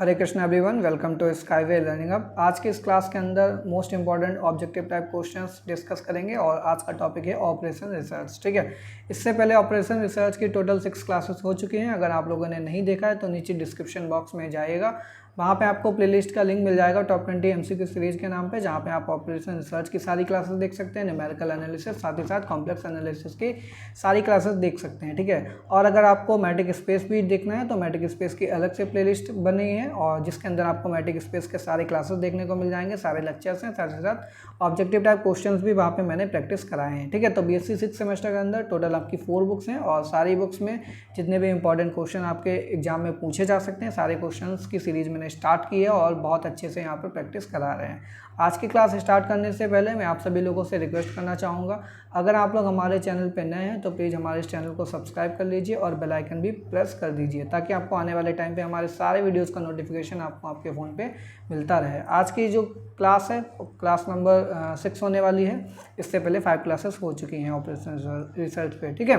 Hare Krishna everyone, welcome to skyway learning hub. आज के इस क्लास के अंदर most important objective type questions discuss करेंगे और आज का टॉपिक है ऑपरेशन रिसर्च। ठीक है, इससे पहले ऑपरेशन रिसर्च की टोटल 6 क्लासेस हो चुकी हैं। अगर आप लोगों ने नहीं देखा है तो नीचे डिस्क्रिप्शन बॉक्स में जाइएगा, वहाँ पे आपको प्लेलिस्ट का लिंक मिल जाएगा टॉप 20 एमसीक्यू सीरीज के नाम पे, जहाँ पे आप ऑपरेशन रिसर्च की सारी क्लासेस देख सकते हैं, न्यूमेरिकल एनालिसिस, साथ ही साथ कॉम्प्लेक्स एनालिसिस की सारी क्लासेस देख सकते हैं। ठीक है, और अगर आपको मैट्रिक स्पेस भी देखना है तो मैट्रिक स्पेस की अलग से प्लेलिस्ट बनी है और जिसके अंदर आपको मैट्रिक स्पेस के सारे क्लासेस देखने को मिल जाएंगे, सारे लेक्चर्स हैं, साथ ही साथ ऑब्जेक्टिव टाइप क्वेश्चंस भी वहाँ पे मैंने प्रैक्टिस कराए हैं। ठीक है, तो बीएससी 6 सेमेस्टर के अंदर टोटल आपकी 4 बुक्स हैं और सारी बुक्स में जितने भी इंपॉर्टेंट क्वेश्चन आपके एग्जाम में पूछे जा सकते हैं, सारे क्वेश्चंस की सीरीज मैंने स्टार्ट की है और बहुत अच्छे से यहाँ पर प्रैक्टिस करा रहे हैं। आज की क्लास स्टार्ट करने से पहले मैं आप सभी लोगों से रिक्वेस्ट करना चाहूँगा, अगर आप लोग हमारे चैनल पर नए हैं तो प्लीज़ हमारे इस चैनल को सब्सक्राइब कर लीजिए और बेल आइकन भी प्रेस कर दीजिए ताकि आपको आने वाले टाइम पे हमारे सारे वीडियोस का नोटिफिकेशन आपको आपके फ़ोन पे मिलता रहे। आज की जो क्लास है क्लास नंबर 6 होने वाली है। इससे पहले 5 क्लासेस हो चुकी हैं ऑपरेशन रिसर्च पे। ठीक है,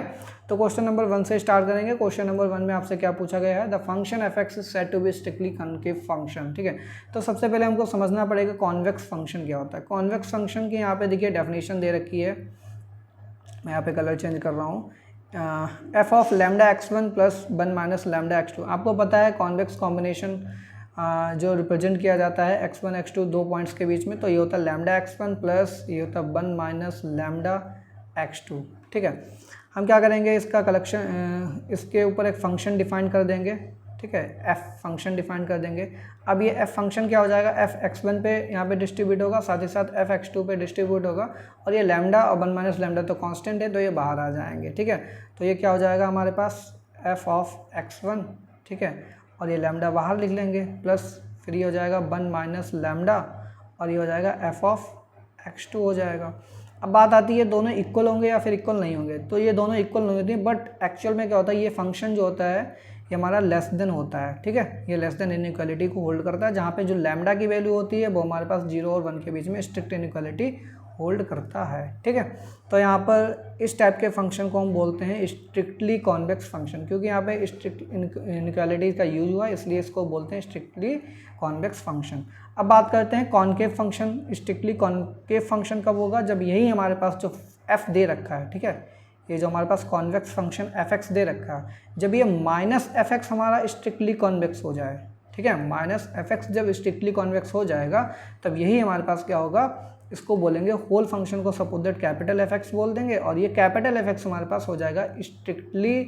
तो क्वेश्चन नंबर 1 से स्टार्ट करेंगे। क्वेश्चन नंबर 1 में आपसे क्या पूछा गया है, the function F X is said to be strictly concave function. ठीक है, तो सबसे पहले हमको समझना पड़ेगा कॉन्वेक्स फंक्शन क्या होता है। कॉन्वेक्स फंक्शन की यहाँ पे देखिए डेफिनेशन दे रखी है, मैं यहाँ पे कलर चेंज कर रहा हूँ। F of lambda x1 plus 1 minus lambda x2। आपको पता है कॉन्वेक्स कॉम्बिनेशन जो रिप्रेजेंट किया जाता है x1 x2 दो पॉइंट्स के बीच में, तो ये होता है लैम्डा x1 प्लस ये होता है 1 माइनस लैम्डा x2। ठीक है, हम क्या करेंगे, इसका कलेक्शन इसके ऊपर एक फंक्शन डिफाइन कर देंगे। ठीक है, f फंक्शन डिफाइन कर देंगे। अब ये f फंक्शन क्या हो जाएगा, f x1 पे यहाँ पे डिस्ट्रीब्यूट होगा, साथ ही साथ f x2 पे डिस्ट्रीब्यूट होगा और ये लैम्डा और 1 माइनस लैम्डा तो कांस्टेंट है तो ये बाहर आ जाएंगे। ठीक है, तो ये क्या हो जाएगा हमारे पास f ऑफ x1। ठीक है, और ये लैम्डा बाहर लिख लेंगे प्लस फिर ये हो जाएगा 1 माइनस लैम्डा और ये हो जाएगा f ऑफ x2 हो जाएगा। अब बात आती है दोनों इक्वल होंगे या फिर इक्वल नहीं होंगे, तो ये दोनों इक्वल नहीं होती, बट एक्चुअल में क्या होता है, ये फंक्शन जो होता है ये हमारा लेस देन होता है। ठीक है, ये लेस देन इनइक्वालिटी को होल्ड करता है, जहाँ पे जो लैम्डा की वैल्यू होती है वो हमारे पास 0 और 1 के बीच में स्ट्रिक्ट इनइक्वालिटी होल्ड करता है। ठीक है, तो यहाँ पर इस टाइप के फंक्शन को हम बोलते हैं स्ट्रिक्टली कॉन्वेक्स फंक्शन, क्योंकि यहाँ पे स्ट्रिक्ट इनइक्वालिटी का यूज हुआ इसलिए इसको बोलते हैं स्ट्रिक्टली कॉन्वेक्स फंक्शन। अब बात करते हैं concave function. Strictly concave function कब होगा, जब यही हमारे पास जो f दे रखा है, ठीक है, ये जो हमारे पास कॉन्वेक्स फंक्शन f(x) दे रखा है, जब ये माइनस f(x) हमारा स्ट्रिक्टली कॉन्वेक्स हो जाए। ठीक है, माइनस f(x) जब स्ट्रिक्टली कॉन्वेक्स हो जाएगा तब यही हमारे पास क्या होगा, इसको बोलेंगे होल फंक्शन को सपोज दैट कैपिटल f(x) बोल देंगे और ये कैपिटल f(x) हमारे पास हो जाएगा स्ट्रिक्टली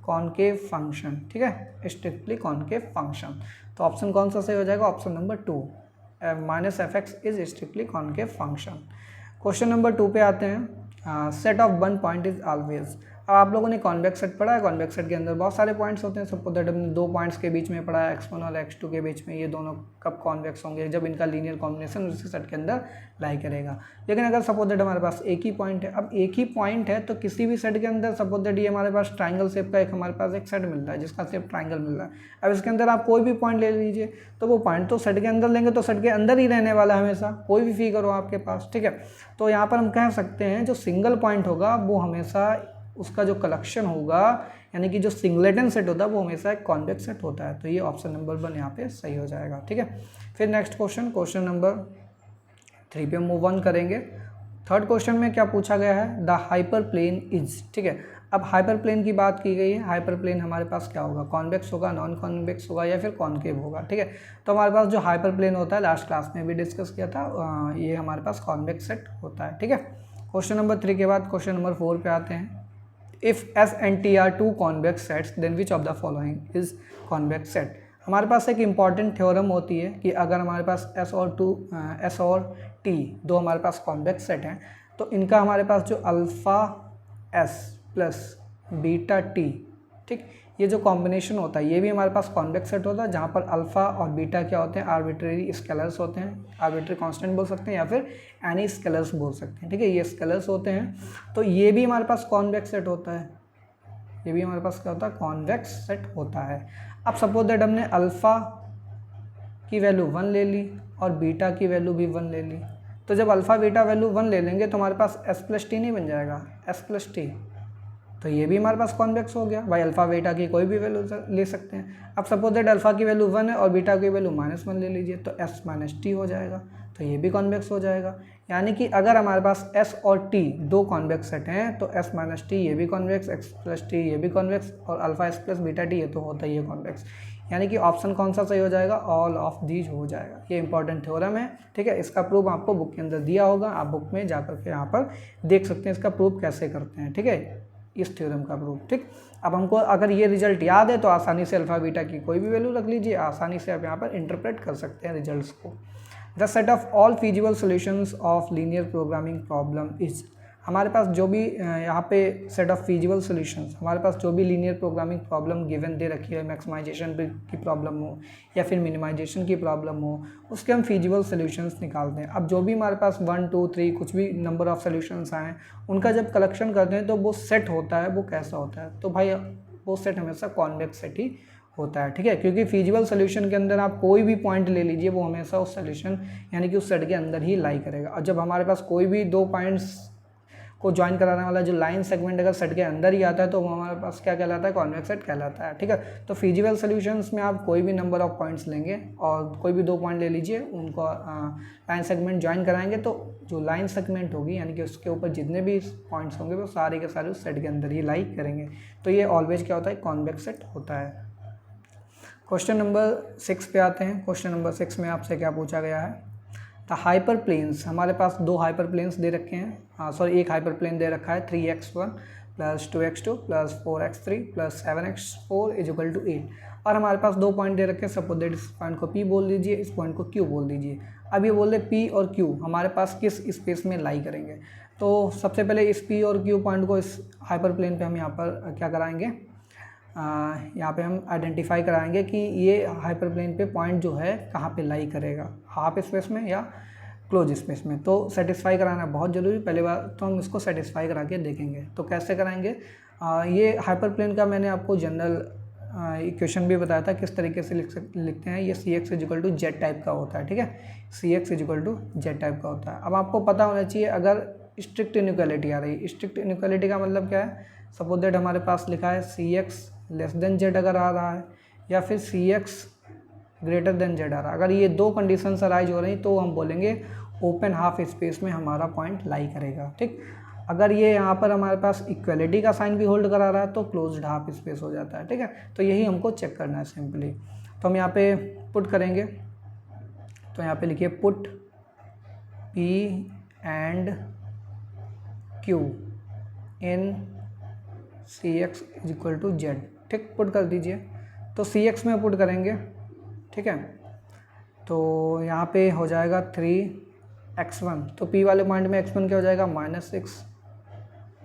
कॉन्केव फंक्शन। ठीक है, स्ट्रिक्टली कॉन्केव फंक्शन। तो ऑप्शन कौन सा सही हो जाएगा, option number 2, minus f(x) is strictly concave function. Question number 2 पे आते हैं। Set of 1 point is always. अब आप लोगों ने कॉन्वेक्स सेट पढ़ा है, कॉन्वेक्स सेट के अंदर बहुत सारे पॉइंट्स होते हैं। सपोज दैट हमने 2 पॉइंट्स के बीच में पढ़ा है, x1 और x2 के बीच में, ये दोनों कब कॉन्वेक्स होंगे, जब इनका लीनियर कॉम्बिनेशन उसी सेट के अंदर लाई करेगा। लेकिन अगर सपोज दैट हमारे पास एक ही पॉइंट है, अब एक ही पॉइंट है तो किसी भी सेट के अंदर सपोज दैट ये हमारे पास ट्राइंगल शेप का एक हमारे पास एक सेट मिलता है जिसका शेप ट्राइंगल मिल रहा है। अब इसके अंदर आप कोई भी पॉइंट ले लीजिए, तो वो पॉइंट तो सेट के अंदर लेंगे तो सेट के अंदर ही रहने वाला है हमेशा, कोई भी फिगर हो आपके पास। ठीक है, तो यहाँ पर हम कह सकते हैं जो सिंगल पॉइंट होगा वो हमेशा उसका जो कलेक्शन होगा, यानी कि जो सिंगलेटन सेट होता है वो हमेशा एक कॉन्वेक्स सेट होता है। तो ये ऑप्शन नंबर 1 यहाँ पे सही हो जाएगा। ठीक है, फिर नेक्स्ट क्वेश्चन, क्वेश्चन नंबर 3 पे मूव ऑन करेंगे। थर्ड क्वेश्चन में क्या पूछा गया है, द हाइपर प्लेन इज। ठीक है, अब हाइपर प्लेन की बात की गई है। हाइपर प्लेन हमारे पास क्या होगा, कॉन्वेक्स होगा, नॉन कॉन्वेक्स होगा या फिर कॉन्केव होगा। ठीक है, तो हमारे पास जो हाइपर प्लेन होता है लास्ट क्लास में भी डिस्कस किया था, ये हमारे पास कॉन्वेक्स सेट होता है। ठीक है, क्वेश्चन नंबर 3 के बाद क्वेश्चन नंबर 4 पे आते हैं। If S and T are two convex sets, then which of the following is convex set? हमारे पास एक इम्पॉर्टेंट थ्योरम होती है कि अगर हमारे पास S और T दो हमारे पास कॉन्वेक्स सेट हैं तो इनका हमारे पास जो alpha S plus beta T, ठीक, ये जो कॉम्बिनेशन होता है ये भी हमारे पास कॉन्वेक्स सेट होता है, जहाँ पर अल्फ़ा और बीटा क्या होते हैं, आर्बिट्रेरी स्केलर्स होते हैं, आर्बिट्रेरी कांस्टेंट बोल सकते हैं या फिर एनी स्केलर्स बोल सकते हैं। ठीक है, ये स्केलर्स होते हैं, तो ये भी हमारे पास कॉन्वेक्स सेट होता है, ये भी हमारे पास क्या होता है, कॉन्वेक्स सेट होता है। अब सपोज दैट हमने अल्फ़ा की वैल्यू 1 ले ली और बीटा की वैल्यू भी 1 ले ली, तो जब अल्फ़ा बीटा वैल्यू 1 ले लेंगे तो हमारे पास S प्लस टी नहीं बन जाएगा, S प्लस टी, तो ये भी हमारे पास कॉन्वेक्स हो गया भाई। अल्फ़ा बीटा की कोई भी वैल्यू ले सकते हैं। अब सपोज दैट अल्फ़ा की वैल्यू 1 है और बीटा की वैल्यू -1 ले लीजिए, तो s माइनस टी हो जाएगा, तो ये भी कॉन्वेक्स हो जाएगा। यानी कि अगर हमारे पास s और t दो कॉन्वेक्स सेट हैं तो s माइनस टी ये भी कॉन्वेक्स, x प्लस टी ये भी कॉन्वेक्स, और alpha s plus beta T ये तो होता ही है कॉन्वेक्स। यानी कि ऑप्शन कौन सा सही हो जाएगा, ऑल ऑफ दीज हो जाएगा। ये इंपॉर्टेंट थ्योरम है, ठीक है। इसका प्रूफ आपको बुक के अंदर दिया होगा, आप बुक में जाकर के यहाँ पर देख सकते हैं इसका प्रूफ कैसे करते हैं, ठीक है, इस थ्योरम का प्रूफ, ठीक। अब हमको अगर ये रिजल्ट याद है तो आसानी से अल्फ़ा बीटा की कोई भी वैल्यू रख लीजिए, आसानी से आप यहाँ पर इंटरप्रेट कर सकते हैं रिजल्ट्स को। The set of all feasible solutions of linear programming problem is, हमारे पास जो भी यहाँ पे सेट ऑफ फीजिबल सॉल्यूशंस, हमारे पास जो भी लीनियर प्रोग्रामिंग प्रॉब्लम गिवन दे रखी है, मैक्सिमाइजेशन की प्रॉब्लम हो या फिर मिनिमाइजेशन की प्रॉब्लम हो, उसके हम फीजिबल सॉल्यूशंस निकालते हैं। अब जो भी हमारे पास 1 2 3 कुछ भी नंबर ऑफ सॉल्यूशंस आए, उनका जब कलेक्शन करते हैं तो वो सेट होता है, वो कैसा होता है, तो भाई वो सेट हमेशा कॉन्वेक्स सेट ही होता है, ठीक है। क्योंकि फीजिबल सॉल्यूशन के अंदर आप कोई भी पॉइंट ले लीजिए, वो हमेशा उस सॉल्यूशन यानी कि उस सेट के अंदर ही लाई करेगा। और जब हमारे पास कोई भी दो पॉइंट्स को ज्वाइन कराने वाला जो लाइन सेगमेंट अगर सेट के अंदर ही आता है तो वो हमारे पास क्या कहलाता है, कॉन्वेक्स सेट कहलाता है, ठीक है। तो फीजिबल सॉल्यूशंस में आप कोई भी नंबर ऑफ पॉइंट्स लेंगे और कोई भी दो पॉइंट ले लीजिए, उनको लाइन सेगमेंट ज्वाइन कराएंगे तो जो लाइन सेगमेंट होगी यानी कि उसके ऊपर जितने भी पॉइंट्स होंगे वो सारे के सारे उस सेट के अंदर ही लाई करेंगे। तो ये ऑलवेज क्या होता है, कॉन्वेक्स सेट होता है। क्वेश्चन नंबर 6 पे आते हैं। क्वेश्चन नंबर 6 में आपसे क्या पूछा गया है, द हाइपर प्लेन्स, हमारे पास दो हाइपर प्लेन्स दे रखे हैं, सॉरी एक हाइपर प्लेन दे रखा है 3x1 plus 2x2 plus 4x3 plus 7x4 is equal to 8, और हमारे पास दो पॉइंट दे रखे हैं। सपोज दैट इस पॉइंट को P बोल दीजिए, इस पॉइंट को Q बोल दीजिए। अब ये बोल रहे P और Q हमारे पास किस स्पेस में लाई करेंगे, तो सबसे पहले इस P और Q पॉइंट को इस हाइपर प्लेन पे हम यहाँ पर क्या कराएंगे, यहाँ पे हम आइडेंटिफाई कराएंगे कि ये हाइपर प्लेन पे पॉइंट जो है कहाँ पे लाई करेगा, हाफ स्पेस में या क्लोज स्पेस में। तो सेटिस्फाई कराना बहुत ज़रूरी, पहले बार तो हम इसको सेटिस्फाई करा के देखेंगे। तो कैसे कराएंगे, ये हाइपर प्लेन का मैंने आपको जनरल इक्वेशन भी बताया था किस तरीके से लिखते हैं। ये C X equal to Z type का होता है, ठीक है, C X equal to Z type का होता है। अब आपको पता होना चाहिए अगर स्ट्रिक्ट इनइक्वालिटी आ रही है, स्ट्रिक्ट इनइक्वालिटी का मतलब क्या है, सपोज दैट हमारे पास लिखा है C x less than Z अगर आ रहा है या फिर सी एक्स ग्रेटर देन जेड आ रहा है, अगर ये दो कंडीशंस अराइज हो रही तो हम बोलेंगे ओपन हाफ स्पेस में हमारा पॉइंट लाई करेगा, ठीक। अगर ये यहाँ पर हमारे पास इक्वलिटी का साइन भी होल्ड करा रहा है तो क्लोज्ड हाफ स्पेस हो जाता है, ठीक है। तो यही हमको चेक करना है सिंपली। तो हम यहाँ पे पुट करेंगे, तो यहाँ पे लिखिए put P and Q in CX is equal to zed, ठीक, पुट कर दीजिए। तो CX में पुट करेंगे, ठीक है, तो यहाँ पे हो जाएगा 3x1, तो P वाले पॉइंट में x1 क्या हो जाएगा -6,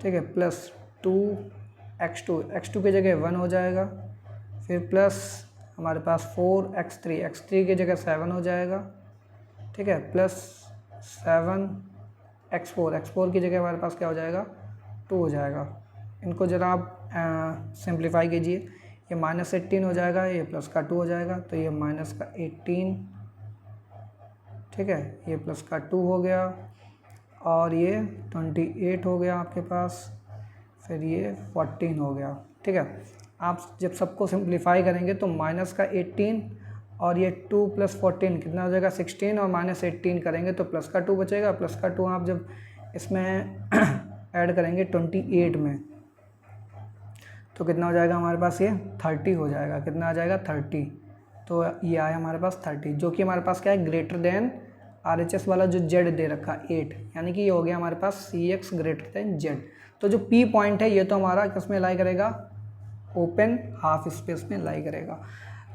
ठीक है, प्लस 2x2, x2 की जगह 1 हो जाएगा, फिर प्लस हमारे पास 4x3, x3 की जगह 7 हो जाएगा, ठीक है, प्लस 7x4, x4 की जगह हमारे पास क्या हो जाएगा 2 हो जाएगा। इनको ज़रा आप सिंप्लीफाई कीजिए, ये -18 हो जाएगा, ये प्लस का 2 हो जाएगा, तो ये माइनस का 18, ठीक है, ये प्लस का 2 हो गया, और ये 28 हो गया आपके पास, फिर ये 14 हो गया, ठीक है। आप जब सबको सिंप्लीफाई करेंगे तो माइनस का 18 और ये 2 प्लस 14 कितना हो जाएगा 16, और -18 करेंगे तो प्लस का 2 बचेगा। प्लस का 2 आप जब इसमें ऐड करेंगे 28 में तो कितना हो जाएगा हमारे पास, ये 30 हो जाएगा। कितना आ जाएगा 30, तो ये आया हमारे पास 30, जो कि हमारे पास क्या है ग्रेटर देन RHS वाला जो जेड दे रखा 8, यानी कि ये हो गया हमारे पास CX ग्रेटर देन जेड। तो जो P पॉइंट है ये तो हमारा किस में लाई करेगा, ओपन हाफ स्पेस में लाई करेगा।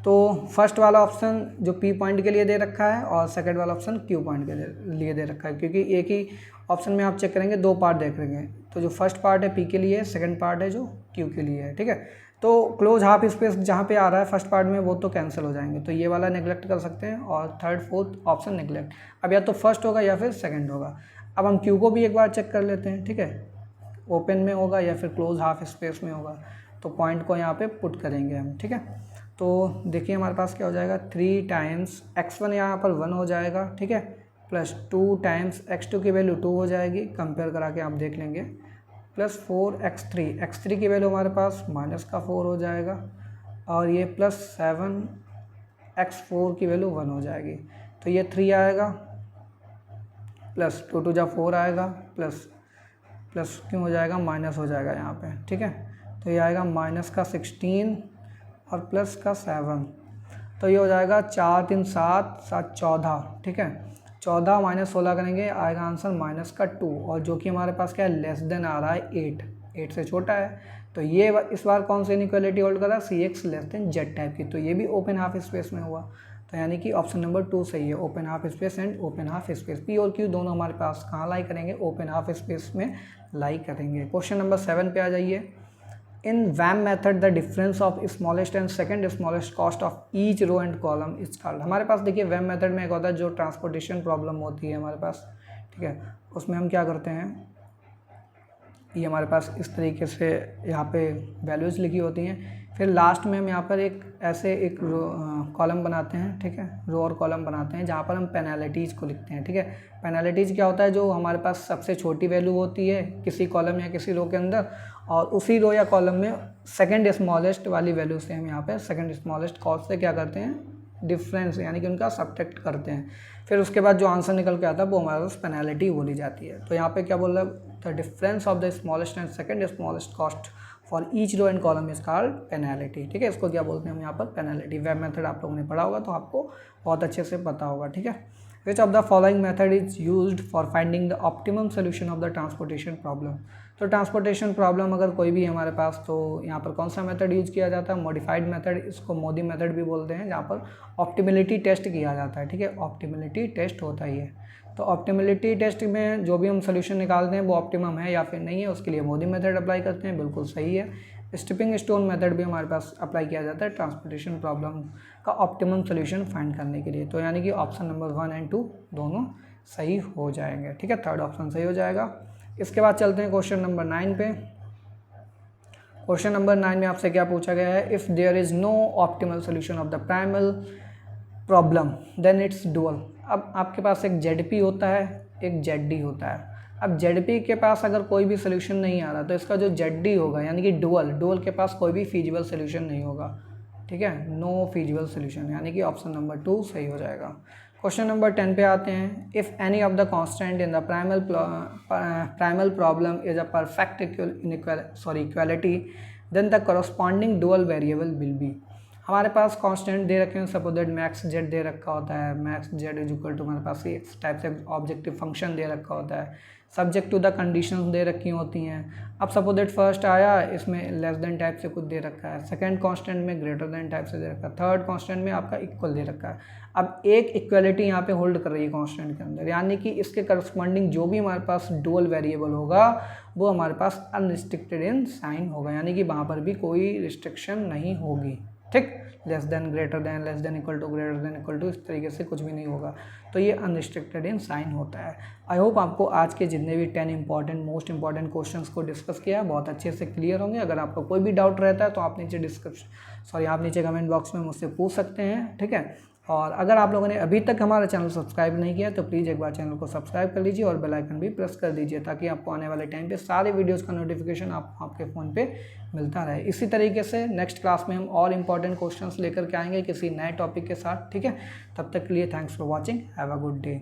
तो फर्स्ट वाला ऑप्शन जो P पॉइंट के लिए दे रखा है और सेकंड वाला ऑप्शन Q पॉइंट के लिए दे रखा है, क्योंकि एक ही ऑप्शन में आप चेक करेंगे दो पार्ट देख लेंगे। तो जो फर्स्ट पार्ट है P के लिए, सेकंड पार्ट है जो Q के लिए है, ठीक है। तो क्लोज हाफ स्पेस जहाँ पे आ रहा है फर्स्ट पार्ट में वो तो कैंसिल हो जाएंगे, तो ये वाला नेगलेक्ट कर सकते हैं, और थर्ड फोर्थ ऑप्शन नेगलेक्ट। अब या तो फर्स्ट होगा या फिर सेकंड होगा। अब हम Q को भी एक बार चेक कर लेते हैं, ठीक है, ओपन में होगा या फिर क्लोज हाफ स्पेस में होगा। तो पॉइंट को यहाँ पे पुट करेंगे हम, ठीक है। तो देखिए हमारे पास क्या हो जाएगा 3 टाइम्स x1 यहाँ पर 1 हो जाएगा, ठीक है, प्लस 2 टाइम्स x2 की वैल्यू 2 हो जाएगी। कंपेयर करा के आप देख लेंगे प्लस 4x3, x3 की वैल्यू हमारे पास -4 हो जाएगा, और ये प्लस 7x4 की वैल्यू 1 हो जाएगी। तो ये 3 आएगा, प्लस 2 2 जा 4 आएगा, प्लस क्यों हो जाएगा, माइनस हो जाएगा यहाँ पे, ठीक है। तो ये आएगा -16 और प्लस 7, तो ये हो जाएगा 4 3 7 7 14, ठीक है। 14 - 16 करेंगे, आएगा आंसर -2, और जो कि हमारे पास क्या है, लेस देन आ रहा है 8 से छोटा है। तो ये इस बार कौन सी इनइक्वालिटी होल्ड कर रहा है, CX less than Z type की, तो ये भी ओपन हाफ स्पेस में हुआ। तो यानी कि ऑप्शन नंबर 2 सही है, open half space and open half space. P और Q दोनों हमारे पास कहाँ लाई करेंगे, ओपन हाफ स्पेस में लाई करेंगे। क्वेश्चन नंबर 7 पे आ जाइए। In VAM method the difference of smallest and second smallest cost of each row and column is called. हमारे पास देखिए वैम मेथड में एक होता है जो ट्रांसपोर्टेशन प्रॉब्लम होती है हमारे पास, ठीक है। उसमें हम क्या करते हैं, ये हमारे पास इस तरीके से यहाँ पे वैल्यूज़ लिखी होती हैं, फिर लास्ट में हम यहाँ पर एक कॉलम बनाते हैं, ठीक है, रो और कॉलम बनाते हैं, जहाँ पर हम पेनल्टीज़ को लिखते हैं, ठीक है। पेनल्टीज़ क्या होता है, जो हमारे पास सबसे छोटी वैल्यू होती है किसी कॉलम या किसी रो के अंदर, और उसी रो या कॉलम में सेकंड स्मॉलेस्ट वाली वैल्यू से हम यहाँ पे सेकंड स्मॉलेस्ट कॉस्ट से क्या करते हैं, डिफरेंस यानी कि उनका सब्ट्रैक्ट करते हैं। फिर उसके बाद जो आंसर निकल के आता है वो हमारे पास पेनल्टी बोली जाती है। तो यहाँ पे क्या बोल रहा है, the difference of the smallest and second smallest cost for each row and column is called penalty, ठीक है। इसको क्या बोलते हैं हम यहाँ पर, पेनल्टी। वेब मेथड आप लोगों ने पढ़ा होगा तो आपको बहुत अच्छे से पता होगा, ठीक है। Which of the following method is used for finding the optimum solution of the transportation problem. तो ट्रांसपोर्टेशन प्रॉब्लम अगर कोई भी है हमारे पास, तो यहाँ पर कौन सा मेथड यूज़ किया जाता है, मॉडिफाइड मेथड, इसको मोदी मेथड भी बोलते हैं, जहाँ पर ऑप्टिमिलिटी टेस्ट किया जाता है, ठीक है। ऑप्टिमिलिटी टेस्ट होता ही है। तो ऑप्टिमिलिटी टेस्ट में जो भी हम सोल्यूशन निकालते हैं वो ऑप्टिमम है या फिर नहीं है, उसके लिए मोदी मेथड अप्लाई करते हैं, बिल्कुल सही है। स्टिपिंग स्टोन मेथड भी हमारे पास अप्लाई किया जाता है ट्रांसपोर्टेशन प्रॉब्लम का ऑप्टिमम सोल्यूशन फाइंड करने के लिए। तो यानी कि ऑप्शन नंबर 1 और 2 दोनों सही हो जाएंगे, ठीक है। थर्ड ऑप्शन सही हो जाएगा। इसके बाद चलते हैं क्वेश्चन नंबर 9 पे। क्वेश्चन नंबर 9 में आपसे क्या पूछा गया है, if there is no optimal solution of the primal problem then its dual. अब आपके पास एक ZP होता है, एक ZD होता है। अब ZP के पास अगर कोई भी सोल्यूशन नहीं आ रहा तो इसका जो ZD होगा यानी कि डुअल के पास कोई भी फीजिबल सोल्यूशन नहीं होगा, ठीक है, नो फीजिबल सोल्यूशन, यानी कि ऑप्शन नंबर 2 सही हो जाएगा। क्वेश्चन नंबर 10 पे आते हैं। If any of the constant in the primal problem is a perfect equality then the corresponding dual variable will be. हमारे पास कांस्टेंट दे रखे हैं, सपोज दैट मैक्स जेड दे रखा होता है, max zed is equal to हमारे पास एक टाइप से ऑब्जेक्टिव फंक्शन दे रखा होता है, सब्जेक्ट टू द कंडीशंस दे रखी होती हैं। अब सपोज दैट फर्स्ट आया, इसमें लेस देन टाइप से कुछ दे रखा है, सेकंड कांस्टेंट में ग्रेटर देन टाइप से दे रखा है, थर्ड कांस्टेंट में आपका इक्वल दे रखा है। अब एक इक्वलिटी यहाँ पे होल्ड कर रही है कांस्टेंट के अंदर, यानी कि इसके करस्पॉन्डिंग जो भी हमारे पास डुअल वेरिएबल होगा वो हमारे पास अनरिस्ट्रिक्टेड इन साइन होगा, यानी कि वहाँ पर भी कोई रिस्ट्रिक्शन नहीं होगी, ठीक। Less than, greater than, less than equal to, greater than equal to, इस तरीके से कुछ भी नहीं होगा। तो ये अनरिस्ट्रिक्टेड इन साइन होता है। आई होप आपको आज के जितने भी 10 इंपॉर्टेंट मोस्ट इंपॉर्टेंट क्वेश्चंस को डिस्कस किया है बहुत अच्छे से क्लियर होंगे। अगर आपको कोई भी डाउट रहता है तो आप नीचे कमेंट बॉक्स में मुझसे पूछ सकते हैं, ठीक है। और अगर आप लोगों ने अभी तक हमारा चैनल सब्सक्राइब नहीं किया तो प्लीज़ एक बार चैनल को सब्सक्राइब कर लीजिए और बेल आइकन भी प्रेस कर दीजिए, ताकि आपको आने वाले टाइम पे सारे वीडियोस का नोटिफिकेशन आपके फ़ोन पे मिलता रहे। इसी तरीके से नेक्स्ट क्लास में हम और इम्पॉर्टेंट क्वेश्चंस लेकर के आएंगे किसी नए टॉपिक के साथ, ठीक है। तब तक के लिए thanks for watching, have a good day.